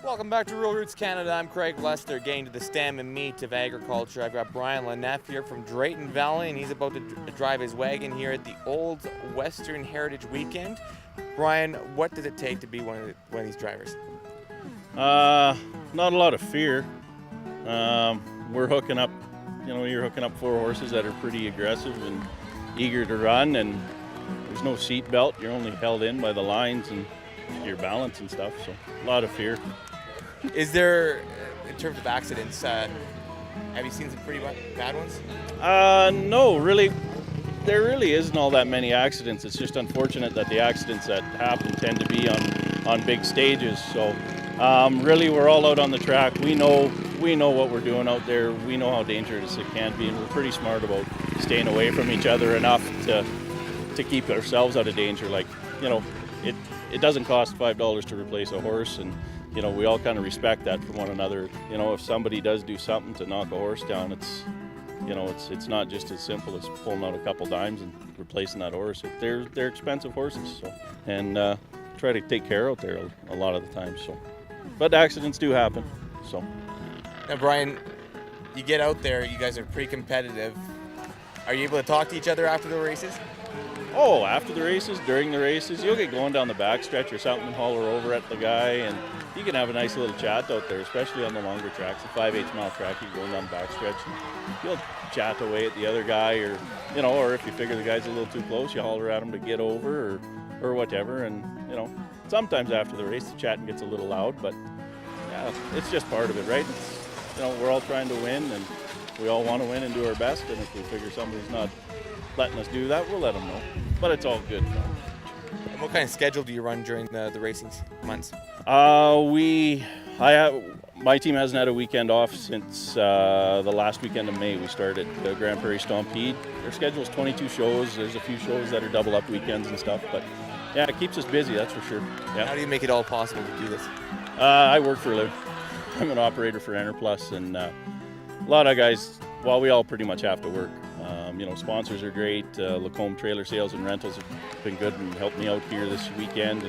Welcome back to Rural Roots Canada. I'm Craig Lester, getting to the stem and meat of agriculture. I've got Brian Leneff here from Drayton Valley, and he's about to drive his wagon here at the Olds Western Heritage Weekend. Brian, what does it take to be one of these drivers? Not a lot of fear. We're hooking up, you're hooking up 4 horses that are pretty aggressive and eager to run, and there's no seat belt. You're only held in by the lines and your balance and stuff, so a lot of fear. Is there, in terms of accidents, have you seen some pretty bad ones? No, really, there really isn't all that many accidents. It's just unfortunate that the accidents that happen tend to be on big stages. So really, we're all out on the track. We know what we're doing out there. We know how dangerous it can be, and we're pretty smart about staying away from each other enough to keep ourselves out of danger. Like, it doesn't cost $5 to replace a horse, and we all kind of respect that from one another. If somebody does do something to knock a horse down, it's not just as simple as pulling out a couple dimes and replacing that horse. They're expensive horses, so, and try to take care out there a lot of the time. So, but accidents do happen. So, now Brian, you get out there, you guys are pretty competitive. Are you able to talk to each other after the races? Oh, after the races, during the races, you'll get going down the backstretch or something and holler over at the guy, and you can have a nice little chat out there, especially on the longer tracks. The 5/8 mile track, you're going down the backstretch, and you'll chat away at the other guy, or or if you figure the guy's a little too close, you holler at him to get over, or whatever. And sometimes after the race, the chatting gets a little loud, but yeah, it's just part of it, right? We're all trying to win, and we all want to win and do our best. And if we figure somebody's not letting us do that, we'll let them know. But it's all good. And what kind of schedule do you run during the racing months? My team hasn't had a weekend off since the last weekend of May. We started the Grand Prairie Stampede. Their schedule is 22 shows. There's a few shows that are double up weekends and stuff, but yeah, it keeps us busy, that's for sure. Yeah. How do you make it all possible to do this? I work for a living. I'm an operator for Enerplus, and a lot of guys, we all pretty much have to work. Sponsors are great. Lacombe Trailer Sales and Rentals have been good and helped me out here this weekend.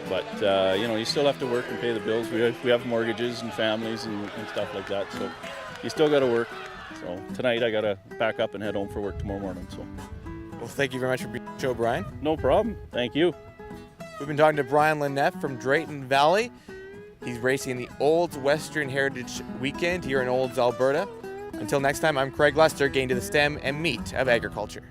But you still have to work and pay the bills. We have mortgages and families and stuff like that. So you still got to work. So tonight I got to pack up and head home for work tomorrow morning. So. Well, thank you very much for being on the show, Brian. No problem. Thank you. We've been talking to Brian Leneff from Drayton Valley. He's racing the Olds Western Heritage Weekend here in Olds, Alberta. Until next time, I'm Craig Lester, getting to the stem and meat of agriculture.